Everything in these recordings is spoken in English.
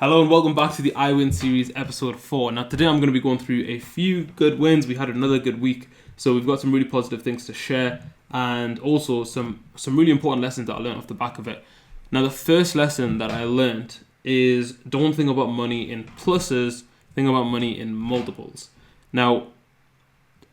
Hello and welcome back to the IWIN series episode 4. Now today I'm going to be going through a few good wins. We had another good week, so we've got some really positive things to share and also some really important lessons that I learned off the back of it. Now the first lesson that I learned is don't think about money in pluses, think about money in multiples. Now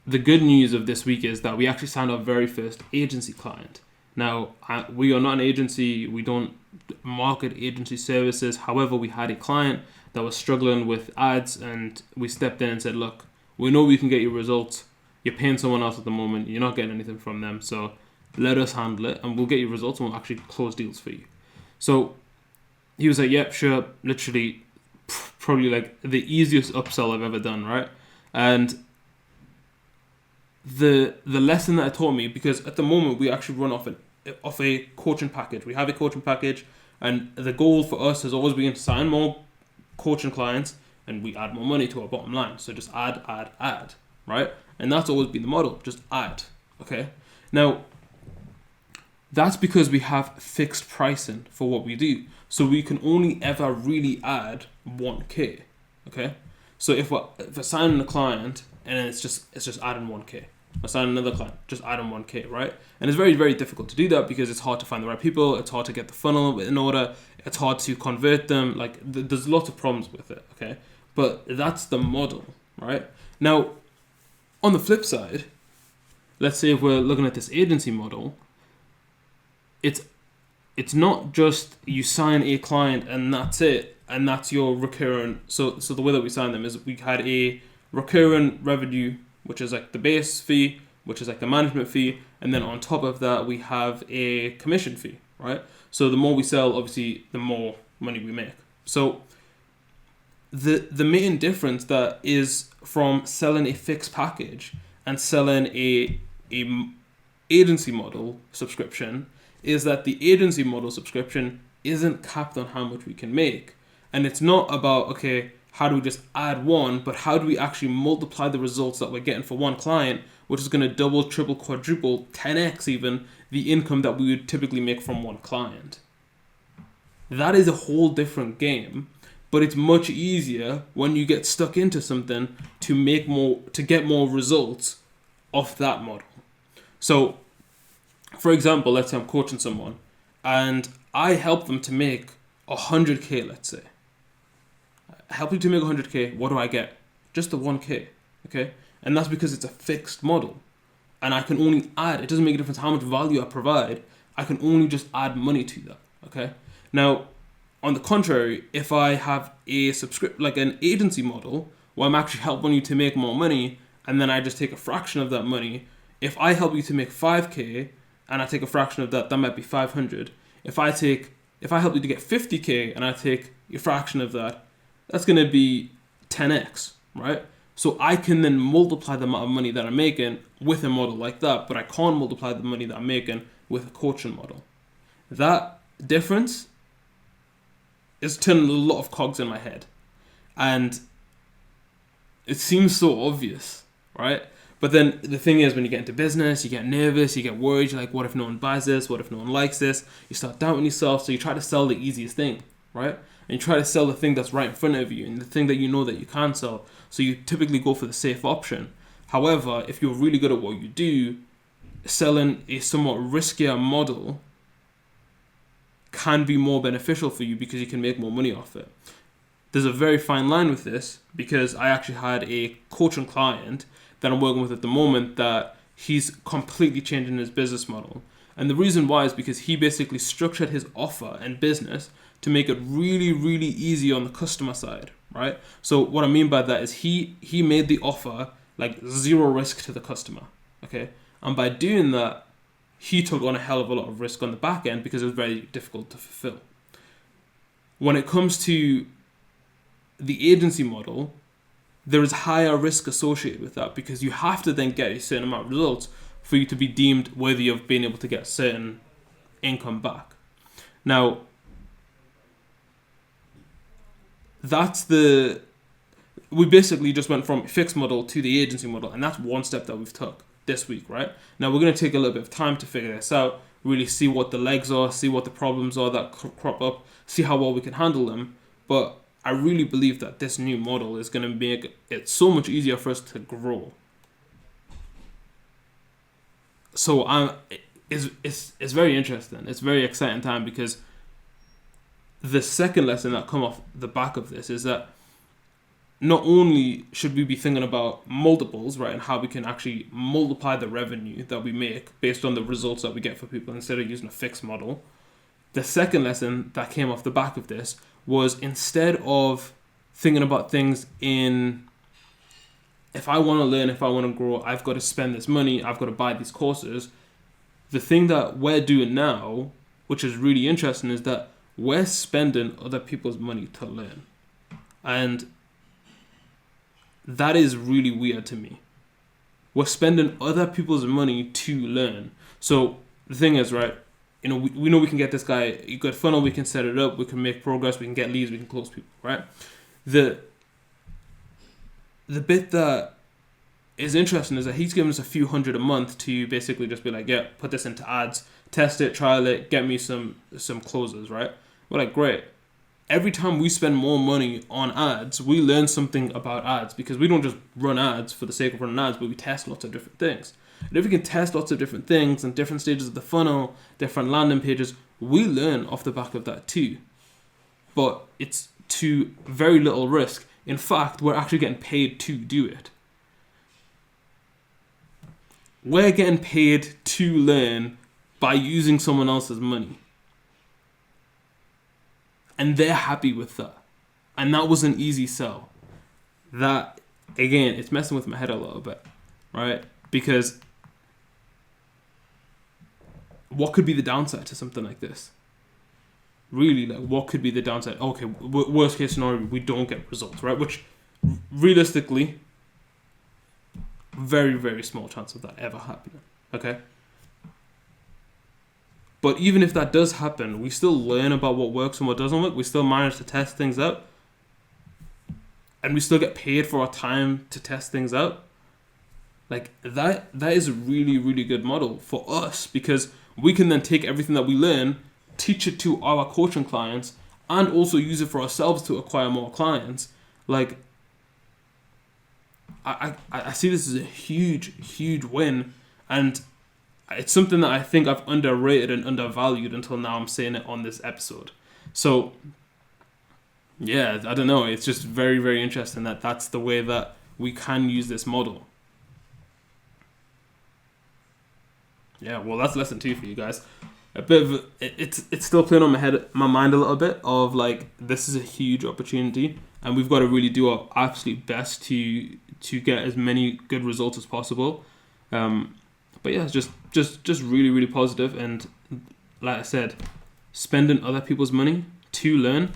the good news of this week is that we actually signed our very first agency client. Now, we are not an agency, we don't market agency services. However, we had a client that was struggling with ads and we stepped in and said, look, we know we can get you results. You're paying someone else at the moment. You're not getting anything from them. So let us handle it and we'll get you results and we'll actually close deals for you. So he was like, yep, sure. Literally, probably like the easiest upsell I've ever done, right? And the lesson that it taught me, because at the moment we actually run off a coaching package. We have a coaching package, and the goal for us has always been to sign more coaching clients, and we add more money to our bottom line. So just add, right? And that's always been the model. Just add. Okay. Now, that's because we have fixed pricing for what we do. So we can only ever really add 1K. Okay. So if we're signing a client and then it's just adding 1K. Or signing another client, just adding 1K, right? And it's very, very difficult to do that because it's hard to find the right people. It's hard to get the funnel in order. It's hard to convert them. Like there's lots of problems with it, okay? But that's the model, right? Now, on the flip side, let's say if we're looking at this agency model, it's not just you sign a client and that's it, and that's your recurrent. So the way that we sign them is we had a recurrent revenue, which is like the base fee, which is like the management fee, and then on top of that we have a commission fee, right? So the more we sell, obviously the more money we make. So the main difference that is from selling a fixed package and selling a agency model subscription is that the agency model subscription isn't capped on how much we can make. And it's not about, okay, how do we just add one, but how do we actually multiply the results that we're getting for one client, which is going to double, triple, quadruple, 10x even the income that we would typically make from one client. That is a whole different game, but it's much easier when you get stuck into something to get more results off that model. So, for example, let's say I'm coaching someone and I help them to make 100K, let's say. Help you to make 100K, what do I get? Just the 1K, okay? And that's because it's a fixed model. And I can only add, it doesn't make a difference how much value I provide, I can only just add money to that, okay? Now, on the contrary, if I have a like an agency model where I'm actually helping you to make more money and then I just take a fraction of that money, if I help you to make 5K and I take a fraction of that, that might be 500. If I help you to get 50K and I take a fraction of that, that's going to be 10x, right? So I can then multiply the amount of money that I'm making with a model like that, but I can't multiply the money that I'm making with a coaching model. That difference is turning a lot of cogs in my head. And it seems so obvious, right? But then the thing is, when you get into business, you get nervous, you get worried, you're like, what if no one buys this? What if no one likes this? You start doubting yourself, so you try to sell the easiest thing, right? And you try to sell the thing that's right in front of you and the thing that you know that you can sell. So you typically go for the safe option. However, if you're really good at what you do, selling a somewhat riskier model can be more beneficial for you because you can make more money off it. There's a very fine line with this because I actually had a coaching client that I'm working with at the moment that he's completely changing his business model. And the reason why is because he basically structured his offer and business to make it really, really easy on the customer side, right? So what I mean by that is he made the offer like zero risk to the customer, okay? And by doing that, he took on a hell of a lot of risk on the back end because it was very difficult to fulfill. When it comes to the agency model, there is higher risk associated with that because you have to then get a certain amount of results for you to be deemed worthy of being able to get certain income back. Now, we basically just went from fixed model to the agency model, and that's one step that we've took this week, right? Now we're going to take a little bit of time to figure this out, really see what the legs are, see what the problems are that crop up, see how well we can handle them. But I really believe that this new model is going to make it so much easier for us to grow. So it's very interesting. It's a very exciting time, because the second lesson that come off the back of this is that not only should we be thinking about multiples, right, and how we can actually multiply the revenue that we make based on the results that we get for people instead of using a fixed model. The second lesson that came off the back of this was, instead of thinking about things in, if I want to learn, if I want to grow, I've got to spend this money, I've got to buy these courses. The thing that we're doing now, which is really interesting, is that we're spending other people's money to learn. And that is really weird to me. We're spending other people's money to learn. So the thing is, right, we know we can get this guy a good funnel, we can set it up, we can make progress, we can get leads, we can close people, right? The bit that is interesting is that he's giving us a few hundred a month to basically just be like, yeah, put this into ads, test it, trial it, get me some closes, right? We're like, great. Every time we spend more money on ads, we learn something about ads, because we don't just run ads for the sake of running ads, but we test lots of different things. And if we can test lots of different things and different stages of the funnel, different landing pages, we learn off the back of that too. But it's to very little risk. In fact, we're actually getting paid to do it. We're getting paid to learn by using someone else's money. And they're happy with that. And that was an easy sell. That, again, it's messing with my head a little bit, right? Because what could be the downside to something like this? Really, like, what could be the downside? Okay, worst case scenario, we don't get results, right? Which, realistically, very, very small chance of that ever happening, okay? But even if that does happen, we still learn about what works and what doesn't work. We still manage to test things out. And we still get paid for our time to test things out. Like, that is a really, really good model for us, because we can then take everything that we learn, teach it to our coaching clients, and also use it for ourselves to acquire more clients. Like, I see this as a huge, huge win. And it's something that I think I've underrated and undervalued until now I'm saying it on this episode. So, yeah, I don't know. It's just very, very interesting that that's the way that we can use this model. Yeah, well, that's lesson 2 for you guys. A bit of it's still playing on my mind a little bit of like, this is a huge opportunity, and we've got to really do our absolute best to get as many good results as possible. But yeah, it's just really, really positive. And like I said, spending other people's money to learn,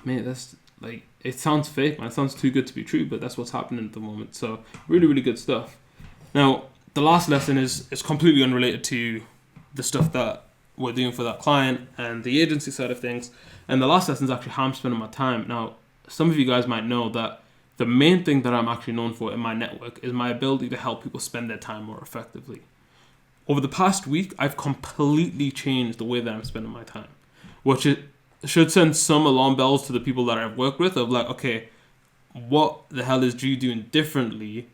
man, that's like, it sounds fake, man. It sounds too good to be true, but that's what's happening at the moment. So really, really good stuff. Now, the last lesson is completely unrelated to the stuff that we're doing for that client and the agency side of things. And the last lesson is actually how I'm spending my time. Now, some of you guys might know that the main thing that I'm actually known for in my network is my ability to help people spend their time more effectively. Over the past week, I've completely changed the way that I'm spending my time, which it should send some alarm bells to the people that I've worked with of like, okay, what the hell is Drew doing differently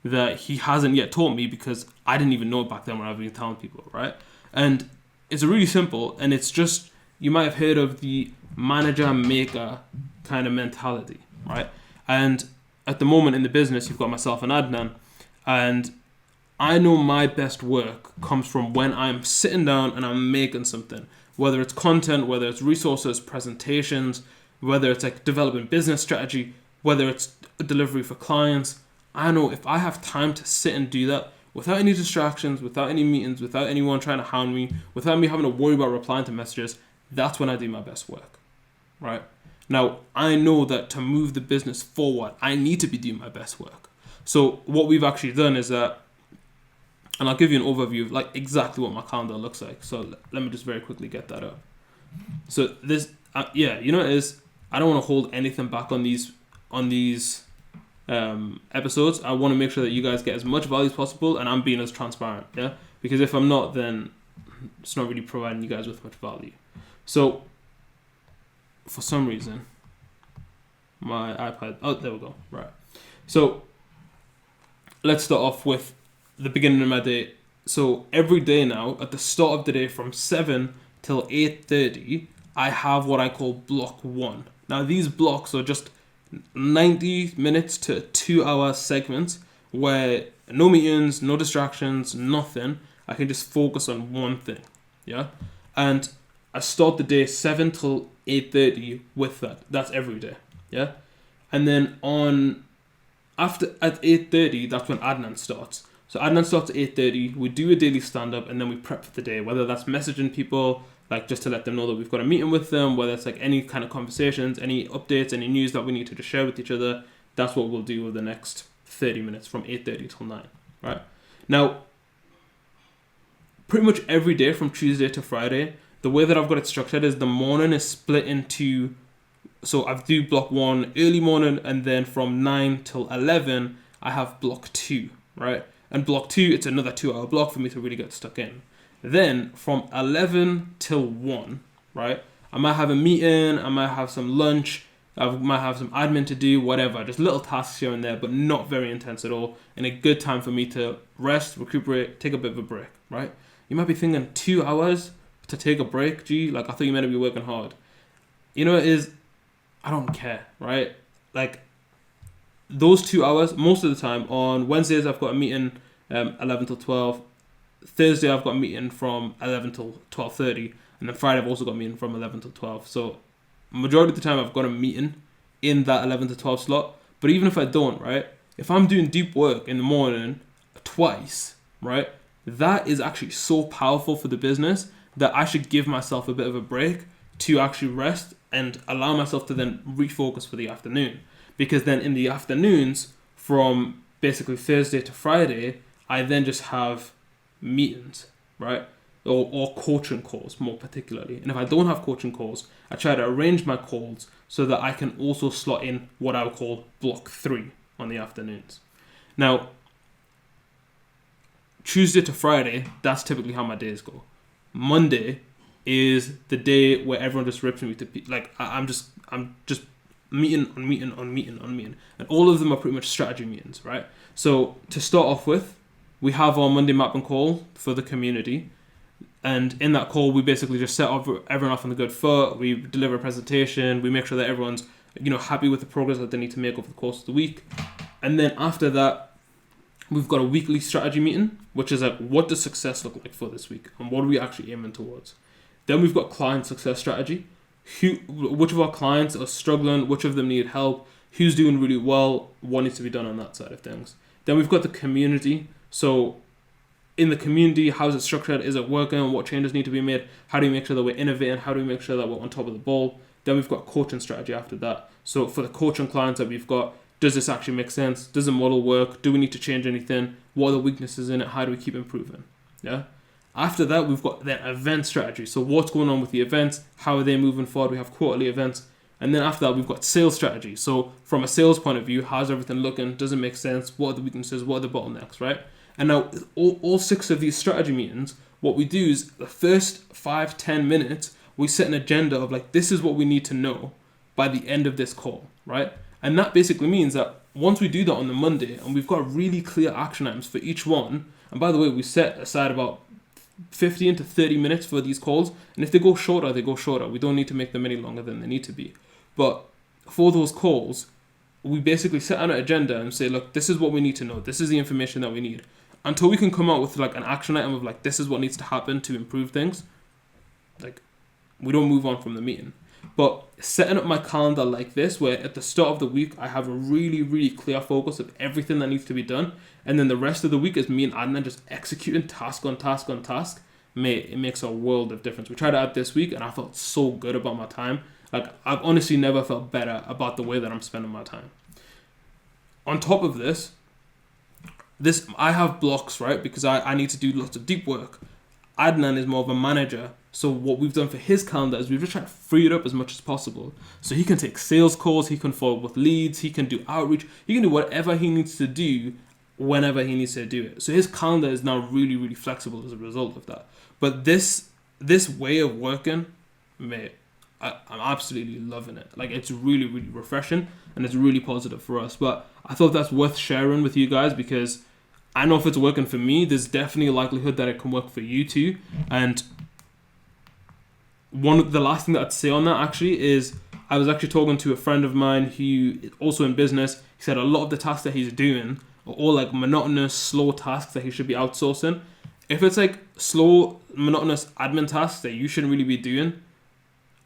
that he hasn't yet taught me, because I didn't even know it back then when I've been telling people, right? And it's really simple, and it's just, you might have heard of the manager-maker kind of mentality, right? And at the moment in the business, you've got myself and Adnan, and I know my best work comes from when I'm sitting down and I'm making something, whether it's content, whether it's resources, presentations, whether it's like developing business strategy, whether it's delivery for clients. I know if I have time to sit and do that without any distractions, without any meetings, without anyone trying to hound me, without me having to worry about replying to messages, that's when I do my best work, right? Now, I know that to move the business forward, I need to be doing my best work. So what we've actually done is that, and I'll give you an overview of like exactly what my calendar looks like. So let me just very quickly get that up. So this, you know, I don't want to hold anything back on these episodes. I want to make sure that you guys get as much value as possible, and I'm being as transparent, yeah? Because if I'm not, then it's not really providing you guys with much value. So for some reason, my iPad. Oh, there we go. Right. So let's start off with the beginning of my day. So every day now, at the start of the day, from 7 till 8:30, I have what I call block 1. Now these blocks are just 90 minutes to 2 hour segments where no meetings, no distractions, nothing. I can just focus on one thing. Yeah. And I start the day 7 till 8:30 with that. That's every day. Yeah. And then at 8:30, that's when Adnan starts. So Adnan starts at 8:30. We do a daily stand-up and then we prep for the day. Whether that's messaging people, like just to let them know that we've got a meeting with them, whether it's like any kind of conversations, any updates, any news that we need to just share with each other. That's what we'll do over the next 30 minutes from 8:30 till 9. Right? Now, pretty much every day from Tuesday to Friday, the way that I've got it structured is the morning is split into, so I do block 1 early morning, and then from 9 till 11 I have block 2, right? And block 2, it's another 2 hour block for me to really get stuck in. Then from 11 till 1, right, I might have a meeting, I might have some lunch, I might have some admin to do, whatever, just little tasks here and there, but not very intense at all, and a good time for me to rest, recuperate, take a bit of a break, right? You might be thinking 2 hours to take a break, gee, like I thought you meant to be working hard. You know what it is? I don't care, right? Like, those 2 hours, most of the time, on Wednesdays I've got a meeting 11 till 12, Thursday I've got a meeting from 11 till 12:30, and then Friday I've also got a meeting from 11 till 12. So majority of the time I've got a meeting in that 11 to 12 slot. But even if I don't, right, if I'm doing deep work in the morning twice, right, that is actually so powerful for the business that I should give myself a bit of a break to actually rest and allow myself to then refocus for the afternoon. Because then in the afternoons, from basically Thursday to Friday, I then just have meetings, right? Or coaching calls more particularly. And if I don't have coaching calls, I try to arrange my calls so that I can also slot in what I would call block 3 on the afternoons. Now, Tuesday to Friday, that's typically how my days go. Monday is the day where everyone just rips me to like I'm just meeting on meeting on meeting on meeting, and all of them are pretty much strategy meetings, right? So to start off with, we have our Monday mapping call for the community, and in that call we basically just set everyone off on the good foot. We deliver a presentation, we make sure that everyone's happy with the progress that they need to make over the course of the week, and then after that we've got a weekly strategy meeting, which is like, what does success look like for this week and what are we actually aiming towards. Then we've got client success strategy. Which of our clients are struggling, which of them need help, who's doing really well, what needs to be done on that side of things. Then we've got the community. So in the community, how is it structured? Is it working? What changes need to be made? How do we make sure that we're innovating? How do we make sure that we're on top of the ball? Then we've got coaching strategy after that. So for the coaching clients that we've got, does this actually make sense? Does the model work? Do we need to change anything? What are the weaknesses in it? How do we keep improving? Yeah. After that, we've got the event strategy. So what's going on with the events? How are they moving forward? We have quarterly events. And then after that, we've got sales strategy. So from a sales point of view, how's everything looking? Does it make sense? What are the weaknesses? What are the bottlenecks, right? And now all 6 of these strategy meetings, what we do is the first 5-10 minutes, we set an agenda of like, this is what we need to know by the end of this call, right? And that basically means that once we do that on the Monday and we've got really clear action items for each one, and by the way, we set aside about 15 to 30 minutes for these calls, and if they go shorter, they go shorter. We don't need to make them any longer than they need to be. But for those calls, we basically set on an agenda and say, look, this is what we need to know. This is the information that we need. Until we can come out with like an action item of like, this is what needs to happen to improve things, like we don't move on from the meeting. But setting up my calendar like this, where at the start of the week, I have a really, really clear focus of everything that needs to be done. And then the rest of the week is me and Adnan just executing task on task on task. It makes a world of difference. We tried it out this week and I felt so good about my time. Like, I've honestly never felt better about the way that I'm spending my time. On top of this, I have blocks, right? Because I need to do lots of deep work. Adnan is more of a manager. So what we've done for his calendar is we've just tried to free it up as much as possible. So he can take sales calls, he can follow up with leads, he can do outreach, he can do whatever he needs to do whenever he needs to do it. So his calendar is now really, really flexible as a result of that. But this way of working, mate, I'm absolutely loving it. Like, it's really, really refreshing, and it's really positive for us. But I thought that's worth sharing with you guys, because I know if it's working for me, there's definitely a likelihood that it can work for you too. And the last thing that I'd say on that actually is, I was actually talking to a friend of mine who is also in business. He said a lot of the tasks that he's doing are all like monotonous, slow tasks that he should be outsourcing. If it's like slow, monotonous admin tasks that you shouldn't really be doing,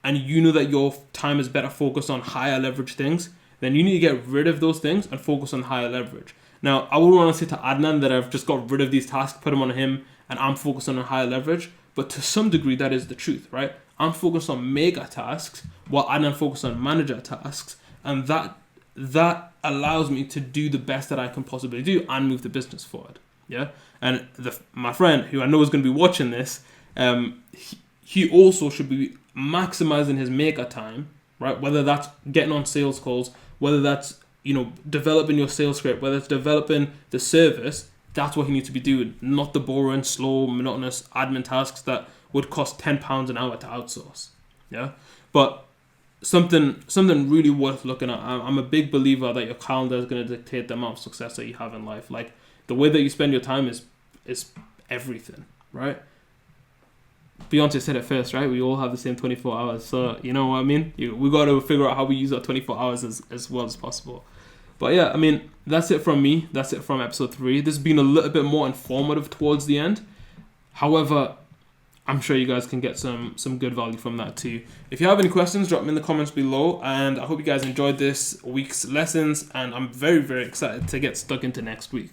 and you know that your time is better focused on higher leverage things, then you need to get rid of those things and focus on higher leverage. Now, I wouldn't want to say to Adnan that I've just got rid of these tasks, put them on him, and I'm focused on higher leverage. But to some degree, that is the truth, right? I'm focused on mega tasks while Adnan focused on manager tasks. And that allows me to do the best that I can possibly do and move the business forward. Yeah. And my friend, who I know is going to be watching this, he also should be maximizing his mega time, right? Whether that's getting on sales calls, whether that's, developing your sales script, whether it's developing the service, that's what he needs to be doing, not the boring, slow, monotonous admin tasks that would cost £10 an hour to outsource. Yeah. But something really worth looking at. I'm a big believer that your calendar is going to dictate the amount of success that you have in life. Like, the way that you spend your time is everything, right? Beyonce said it first, right? We all have the same 24 hours. So, you know what I mean? We got to figure out how we use our 24 hours as well as possible. But yeah, I mean, that's it from me. That's it from episode 3. This has been a little bit more informative towards the end. However, I'm sure you guys can get some good value from that too. If you have any questions, drop them in the comments below. And I hope you guys enjoyed this week's lessons. And I'm very, very excited to get stuck into next week.